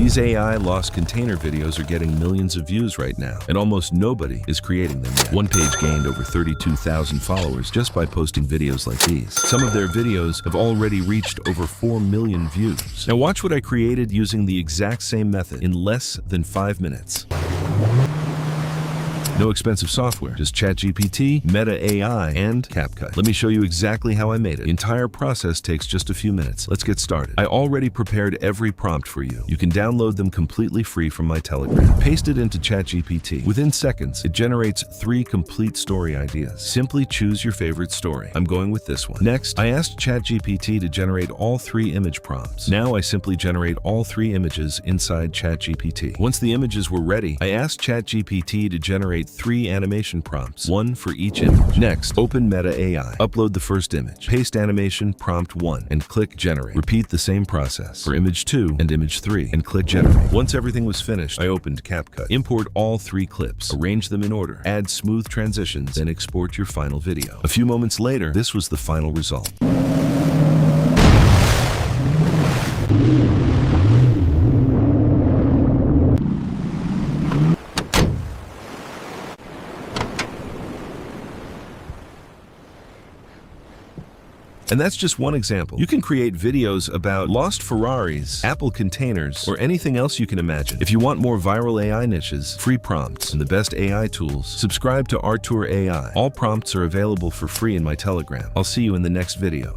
These AI lost container videos are getting millions of views right now, and almost nobody is creating them yet. One page gained over 32,000 followers just by posting videos like these. Some of their videos have already reached over 4 million views. Now watch what I created using the exact same method in less than 5 minutes. No expensive software, just ChatGPT, Meta AI, and CapCut. Let me show you exactly how I made it. The entire process takes just a few minutes. Let's get started. I already prepared every prompt for you. You can download them completely free from my Telegram. Paste it into ChatGPT. Within seconds, it generates 3 complete story ideas. Simply choose your favorite story. I'm going with this one. Next, I asked ChatGPT to generate all 3 image prompts. Now I simply generate all 3 images inside ChatGPT. Once the images were ready, I asked ChatGPT to generate 3 animation prompts, 1 for each image. Next, open Meta AI. Upload the first image. Paste animation prompt 1 and click Generate. Repeat the same process for image 2 and image 3 and click Generate. Once everything was finished, I opened CapCut. Import all 3 clips. Arrange them in order. Add smooth transitions and export your final video. A few moments later, this was the final result. And that's just one example. You can create videos about lost Ferraris, Apple containers, or anything else you can imagine. If you want more viral AI niches, free prompts, and the best AI tools, subscribe to Artur AI. All prompts are available for free in my Telegram. I'll see you in the next video.